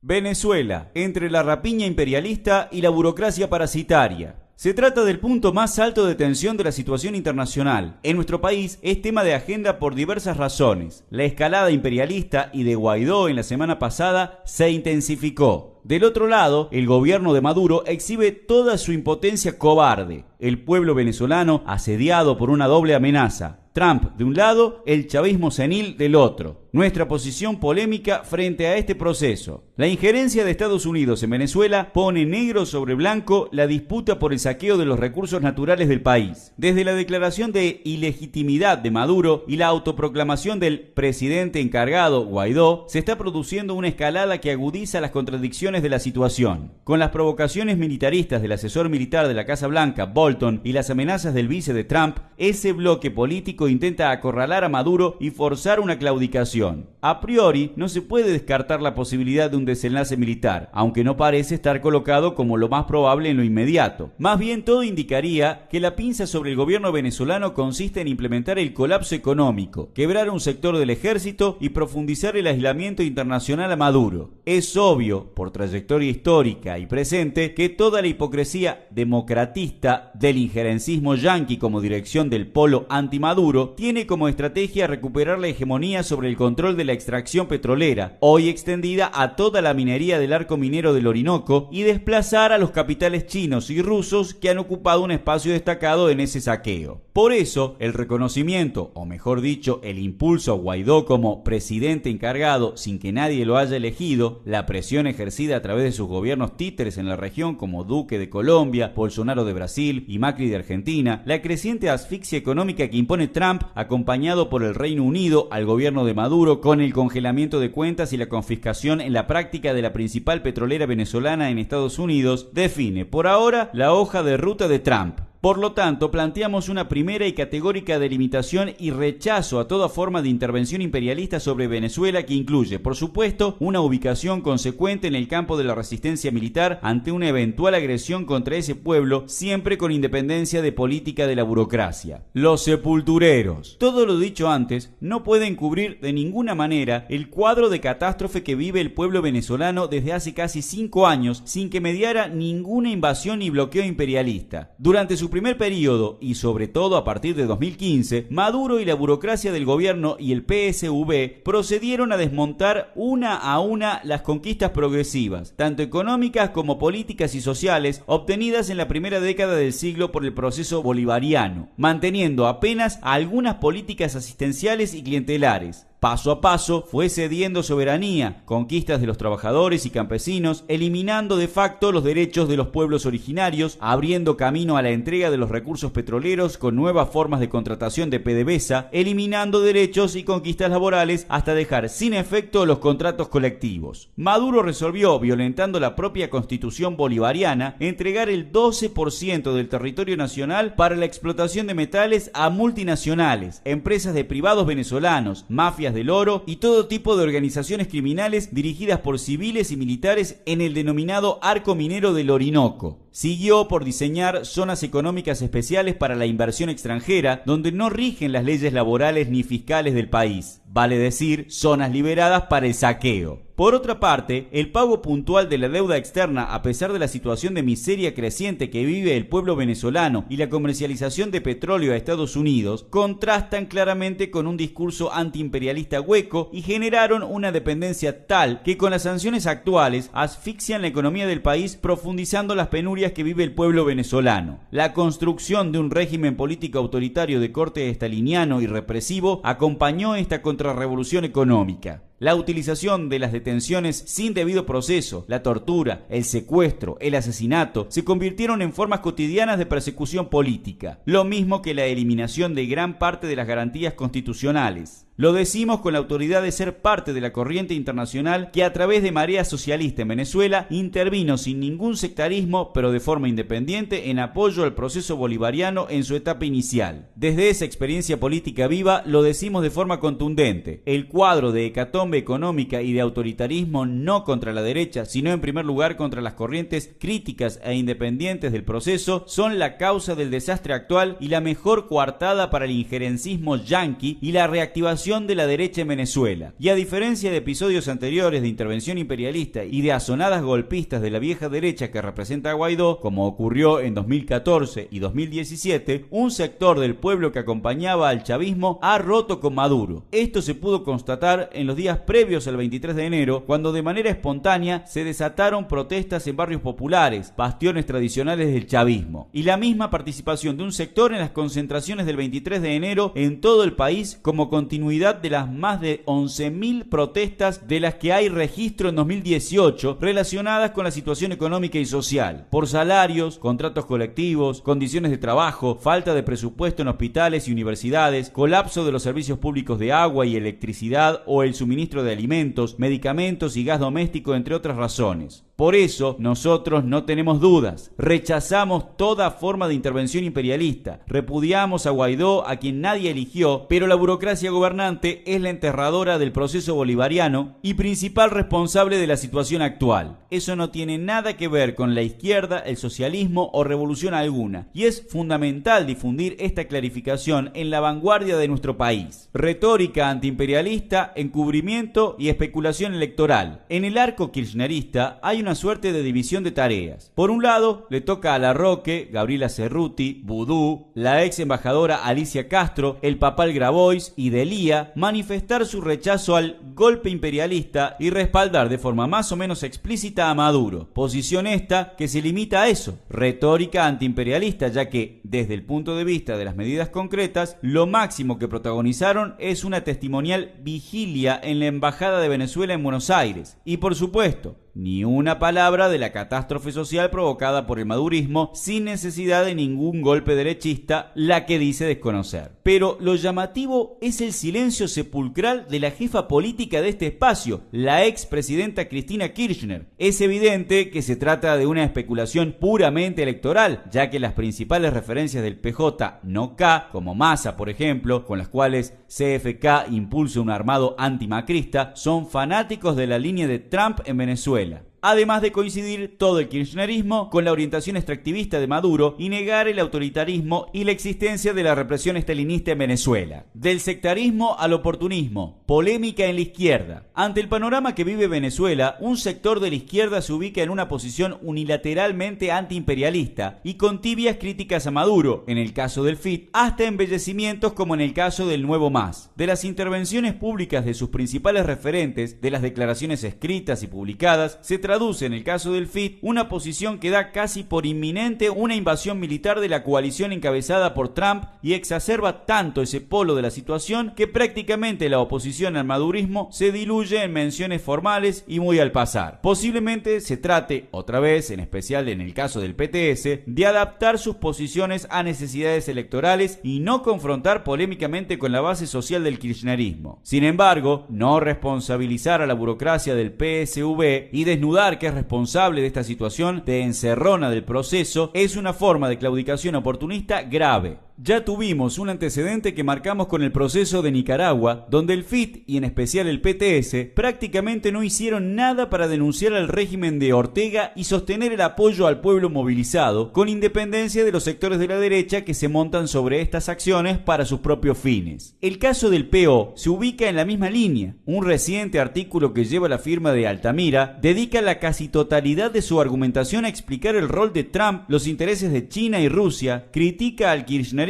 Venezuela, entre la rapiña imperialista y la burocracia parasitaria. Se trata del punto más alto de tensión de la situación internacional. En nuestro país es tema de agenda por diversas razones. La escalada imperialista y de Guaidó en la semana pasada se intensificó. Del otro lado, el gobierno de Maduro exhibe toda su impotencia cobarde. El pueblo venezolano asediado por una doble amenaza. Trump de un lado, el chavismo senil del otro. Nuestra posición polémica frente a este proceso. La injerencia de Estados Unidos en Venezuela pone negro sobre blanco la disputa por el saqueo de los recursos naturales del país. Desde la declaración de ilegitimidad de Maduro y la autoproclamación del presidente encargado, Guaidó, se está produciendo una escalada que agudiza las contradicciones de la situación. Con las provocaciones militaristas del asesor militar de la Casa Blanca, Bolton, y las amenazas del vice de Trump, ese bloque político intenta acorralar a Maduro y forzar una claudicación. A priori, no se puede descartar la posibilidad de un desenlace militar, aunque no parece estar colocado como lo más probable en lo inmediato. Más bien, todo indicaría que la pinza sobre el gobierno venezolano consiste en implementar el colapso económico, quebrar un sector del ejército y profundizar el aislamiento internacional a Maduro. Es obvio, por trayectoria histórica y presente, que toda la hipocresía democratista del injerencismo yanqui como dirección del polo anti-Maduro tiene como estrategia recuperar la hegemonía sobre el control de la extracción petrolera, hoy extendida a toda la minería del arco minero del Orinoco, y desplazar a los capitales chinos y rusos que han ocupado un espacio destacado en ese saqueo. Por eso, el reconocimiento, o mejor dicho, el impulso a Guaidó como presidente encargado sin que nadie lo haya elegido, la presión ejercida a través de sus gobiernos títeres en la región como Duque de Colombia, Bolsonaro de Brasil y Macri de Argentina, la creciente asfixia económica que impone Trump, acompañado por el Reino Unido al gobierno de Maduro con el congelamiento de cuentas y la confiscación en la práctica de la principal petrolera venezolana en Estados Unidos, define por ahora la hoja de ruta de Trump. Por lo tanto, planteamos una primera y categórica delimitación y rechazo a toda forma de intervención imperialista sobre Venezuela que incluye, por supuesto, una ubicación consecuente en el campo de la resistencia militar ante una eventual agresión contra ese pueblo, siempre con independencia de política de la burocracia. Los sepultureros. Todo lo dicho antes no pueden cubrir de ninguna manera el cuadro de catástrofe que vive el pueblo venezolano desde hace casi 5 años sin que mediara ninguna invasión ni bloqueo imperialista. Durante su primer periodo, y sobre todo a partir de 2015, Maduro y la burocracia del gobierno y el PSV procedieron a desmontar una a una las conquistas progresivas, tanto económicas como políticas y sociales, obtenidas en la primera década del siglo por el proceso bolivariano, manteniendo apenas algunas políticas asistenciales y clientelares. Paso a paso fue cediendo soberanía, conquistas de los trabajadores y campesinos, eliminando de facto los derechos de los pueblos originarios, abriendo camino a la entrega de los recursos petroleros con nuevas formas de contratación de PDVSA, eliminando derechos y conquistas laborales hasta dejar sin efecto los contratos colectivos. Maduro resolvió, violentando la propia constitución bolivariana, entregar el 12% del territorio nacional para la explotación de metales a multinacionales, empresas de privados venezolanos, mafias del oro y todo tipo de organizaciones criminales dirigidas por civiles y militares en el denominado arco minero del Orinoco. Siguió por diseñar zonas económicas especiales para la inversión extranjera, donde no rigen las leyes laborales ni fiscales del país, vale decir, zonas liberadas para el saqueo. Por otra parte, el pago puntual de la deuda externa, a pesar de la situación de miseria creciente que vive el pueblo venezolano y la comercialización de petróleo a Estados Unidos, contrastan claramente con un discurso antiimperialista hueco y generaron una dependencia tal que con las sanciones actuales asfixian la economía del país, profundizando las penurias que vive el pueblo venezolano. La construcción de un régimen político autoritario de corte estaliniano y represivo acompañó esta contrarrevolución económica. La utilización de las detenciones sin debido proceso, la tortura, el secuestro, el asesinato se convirtieron en formas cotidianas de persecución política, lo mismo que la eliminación de gran parte de las garantías constitucionales. Lo decimos con la autoridad de ser parte de la corriente internacional que a través de Marea Socialista en Venezuela intervino sin ningún sectarismo pero de forma independiente en apoyo al proceso bolivariano en su etapa inicial. Desde esa experiencia política viva lo decimos de forma contundente: el cuadro de hecatombe bomba económica y de autoritarismo no contra la derecha, sino en primer lugar contra las corrientes críticas e independientes del proceso, son la causa del desastre actual y la mejor coartada para el injerencismo yanqui y la reactivación de la derecha en Venezuela. Y a diferencia de episodios anteriores de intervención imperialista y de asonadas golpistas de la vieja derecha que representa a Guaidó, como ocurrió en 2014 y 2017, un sector del pueblo que acompañaba al chavismo ha roto con Maduro. Esto se pudo constatar en los días previos al 23 de enero, cuando de manera espontánea se desataron protestas en barrios populares, bastiones tradicionales del chavismo, y la misma participación de un sector en las concentraciones del 23 de enero en todo el país como continuidad de las más de 11.000 protestas de las que hay registro en 2018 relacionadas con la situación económica y social, por salarios, contratos colectivos, condiciones de trabajo, falta de presupuesto en hospitales y universidades, colapso de los servicios públicos de agua y electricidad o el suministro de alimentos, medicamentos y gas doméstico, entre otras razones. Por eso, nosotros no tenemos dudas. Rechazamos toda forma de intervención imperialista. Repudiamos a Guaidó, a quien nadie eligió, pero la burocracia gobernante es la enterradora del proceso bolivariano y principal responsable de la situación actual. Eso no tiene nada que ver con la izquierda, el socialismo o revolución alguna, y es fundamental difundir esta clarificación en la vanguardia de nuestro país. Retórica antiimperialista, encubrimiento y especulación electoral. En el arco kirchnerista hay una suerte de división de tareas. Por un lado, le toca a Larroque, Gabriela Cerruti, Vudú, la ex embajadora Alicia Castro, el papal Grabois y Delía manifestar su rechazo al golpe imperialista y respaldar de forma más o menos explícita a Maduro. Posición esta que se limita a eso, retórica antiimperialista, ya que, desde el punto de vista de las medidas concretas, lo máximo que protagonizaron es una testimonial vigilia en la Embajada de Venezuela en Buenos Aires. Y por supuesto, ni una palabra de la catástrofe social provocada por el madurismo, sin necesidad de ningún golpe derechista, la que dice desconocer. Pero lo llamativo es el silencio sepulcral de la jefa política de este espacio, la expresidenta Cristina Kirchner. Es evidente que se trata de una especulación puramente electoral, ya que las principales referencias del PJ no K, como Massa por ejemplo, con las cuales CFK impulsa un armado antimacrista, son fanáticos de la línea de Trump en Venezuela. Además de coincidir todo el kirchnerismo con la orientación extractivista de Maduro y negar el autoritarismo y la existencia de la represión estalinista en Venezuela. Del sectarismo al oportunismo, polémica en la izquierda. Ante el panorama que vive Venezuela, un sector de la izquierda se ubica en una posición unilateralmente antiimperialista y con tibias críticas a Maduro, en el caso del FIT, hasta embellecimientos como en el caso del Nuevo MAS. De las intervenciones públicas de sus principales referentes, de las declaraciones escritas y publicadas, se traduce en el caso del FIT una posición que da casi por inminente una invasión militar de la coalición encabezada por Trump y exacerba tanto ese polo de la situación que prácticamente la oposición al madurismo se diluye en menciones formales y muy al pasar. Posiblemente se trate, otra vez, en especial en el caso del PTS, de adaptar sus posiciones a necesidades electorales y no confrontar polémicamente con la base social del kirchnerismo. Sin embargo, no responsabilizar a la burocracia del PSV y desnudar que es responsable de esta situación de encerrona del proceso es una forma de claudicación oportunista grave. Ya tuvimos un antecedente que marcamos con el proceso de Nicaragua, donde el FIT y en especial el PTS prácticamente no hicieron nada para denunciar al régimen de Ortega y sostener el apoyo al pueblo movilizado, con independencia de los sectores de la derecha que se montan sobre estas acciones para sus propios fines. El caso del PO se ubica en la misma línea. Un reciente artículo que lleva la firma de Altamira dedica la casi totalidad de su argumentación a explicar el rol de Trump, los intereses de China y Rusia, critica al kirchnerismo,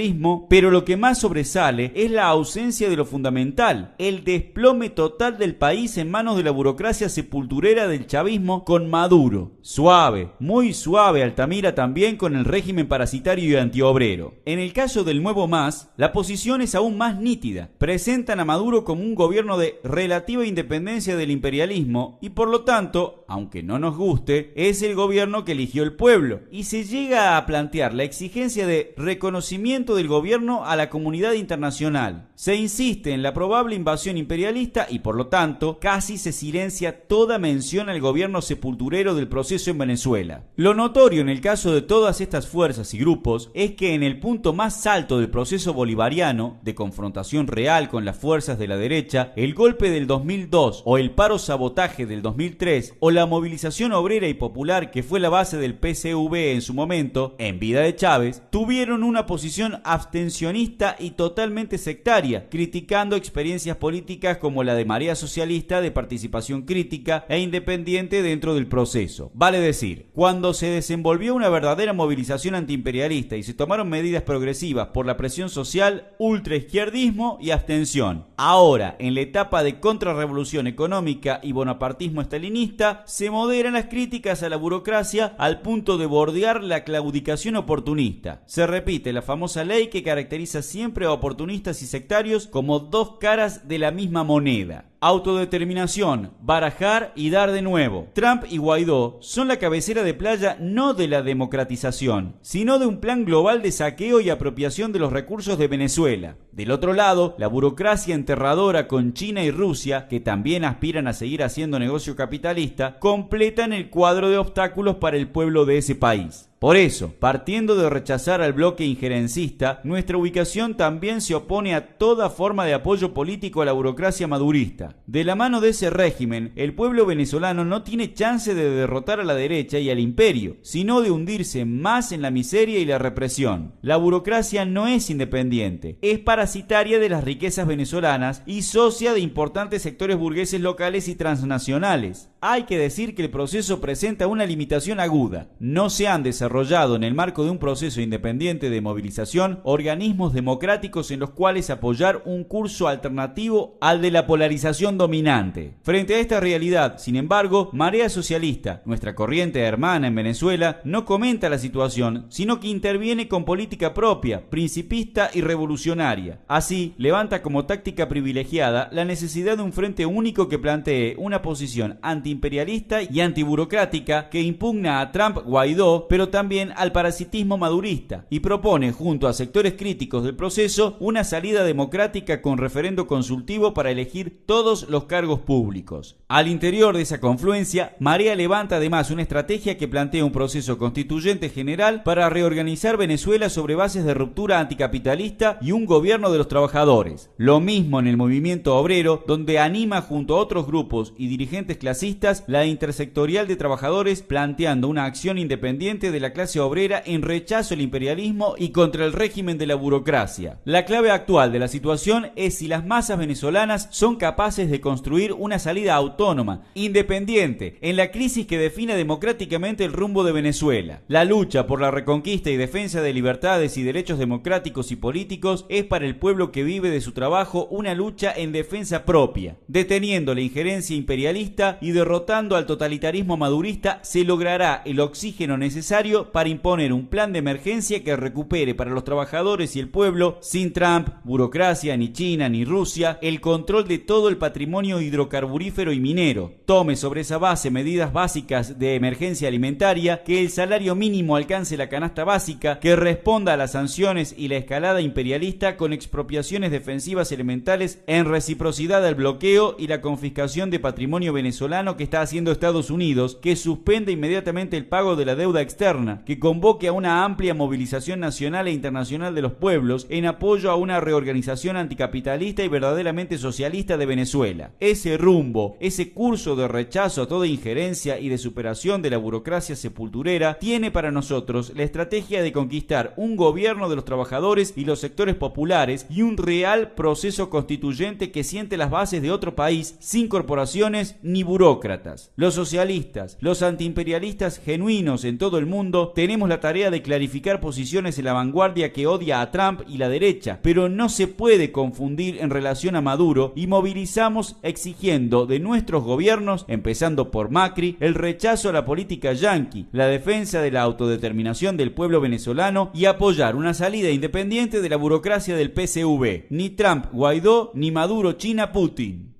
pero lo que más sobresale es la ausencia de lo fundamental, el desplome total del país en manos de la burocracia sepulturera del chavismo con Maduro. Suave, muy suave Altamira también con el régimen parasitario y antiobrero. En el caso del Nuevo MAS, la posición es aún más nítida. Presentan a Maduro como un gobierno de relativa independencia del imperialismo y por lo tanto, aunque no nos guste, es el gobierno que eligió el pueblo y se llega a plantear la exigencia de reconocimiento ofrecimiento del gobierno a la comunidad internacional. Se insiste en la probable invasión imperialista y, por lo tanto, casi se silencia toda mención al gobierno sepulturero del proceso en Venezuela. Lo notorio en el caso de todas estas fuerzas y grupos es que en el punto más alto del proceso bolivariano, de confrontación real con las fuerzas de la derecha, el golpe del 2002 o el paro sabotaje del 2003 o la movilización obrera y popular que fue la base del PCV en su momento, en vida de Chávez, tuvieron una posición abstencionista y totalmente sectaria, criticando experiencias políticas como la de Marea Socialista de participación crítica e independiente dentro del proceso. Vale decir, cuando se desenvolvió una verdadera movilización antiimperialista y se tomaron medidas progresivas por la presión social, ultraizquierdismo y abstención. Ahora, en la etapa de contrarrevolución económica y bonapartismo estalinista, se moderan las críticas a la burocracia al punto de bordear la claudicación oportunista. Se repite la famosa ley que caracteriza siempre a oportunistas y sectarios como dos caras de la misma moneda. Autodeterminación, barajar y dar de nuevo. Trump y Guaidó son la cabecera de playa no de la democratización, sino de un plan global de saqueo y apropiación de los recursos de Venezuela. Del otro lado, la burocracia enterradora con China y Rusia, que también aspiran a seguir haciendo negocio capitalista, completan el cuadro de obstáculos para el pueblo de ese país. Por eso, partiendo de rechazar al bloque injerencista, nuestra ubicación también se opone a toda forma de apoyo político a la burocracia madurista. De la mano de ese régimen, el pueblo venezolano no tiene chance de derrotar a la derecha y al imperio, sino de hundirse más en la miseria y la represión. La burocracia no es independiente, es parasitaria de las riquezas venezolanas y socia de importantes sectores burgueses locales y transnacionales. Hay que decir que el proceso presenta una limitación aguda. No se han desarrollado en el marco de un proceso independiente de movilización organismos democráticos en los cuales apoyar un curso alternativo al de la polarización dominante. Frente a esta realidad, sin embargo, Marea Socialista, nuestra corriente hermana en Venezuela, no comenta la situación, sino que interviene con política propia, principista y revolucionaria. Así, levanta como táctica privilegiada la necesidad de un frente único que plantee una posición antiimperialista y antiburocrática que impugna a Trump, Guaidó, pero también al parasitismo madurista, y propone, junto a sectores críticos del proceso, una salida democrática con referendo consultivo para elegir todos los cargos públicos. Al interior de esa confluencia, Marea levanta además una estrategia que plantea un proceso constituyente general para reorganizar Venezuela sobre bases de ruptura anticapitalista y un gobierno de los trabajadores. Lo mismo en el movimiento obrero, donde anima junto a otros grupos y dirigentes clasistas la intersectorial de trabajadores, planteando una acción independiente de la clase obrera en rechazo al imperialismo y contra el régimen de la burocracia. La clave actual de la situación es si las masas venezolanas son capaces de construir una salida autónoma, independiente, en la crisis que define democráticamente el rumbo de Venezuela. La lucha por la reconquista y defensa de libertades y derechos democráticos y políticos es para el pueblo que vive de su trabajo una lucha en defensa propia. Deteniendo la injerencia imperialista y derrotando al totalitarismo madurista, se logrará el oxígeno necesario para imponer un plan de emergencia que recupere para los trabajadores y el pueblo, sin Trump, burocracia, ni China, ni Rusia, el control de todo el patrimonio hidrocarburífero y minero. Tome sobre esa base medidas básicas de emergencia alimentaria, que el salario mínimo alcance la canasta básica, que responda a las sanciones y la escalada imperialista con expropiaciones defensivas elementales en reciprocidad al bloqueo y la confiscación de patrimonio venezolano que está haciendo Estados Unidos, que suspende inmediatamente el pago de la deuda externa, que convoque a una amplia movilización nacional e internacional de los pueblos en apoyo a una reorganización anticapitalista y verdaderamente socialista de Venezuela. Ese rumbo, ese curso de rechazo a toda injerencia y de superación de la burocracia sepulturera tiene para nosotros la estrategia de conquistar un gobierno de los trabajadores y los sectores populares y un real proceso constituyente que siente las bases de otro país sin corporaciones ni burócratas. Los socialistas, los antiimperialistas genuinos en todo el mundo, tenemos la tarea de clarificar posiciones en la vanguardia que odia a Trump y la derecha, pero no se puede confundir en relación a Maduro, y movilizamos exigiendo de nuestros gobiernos, empezando por Macri, el rechazo a la política yanqui, la defensa de la autodeterminación del pueblo venezolano y apoyar una salida independiente de la burocracia del PCV. Ni Trump, Guaidó, ni Maduro, China, Putin.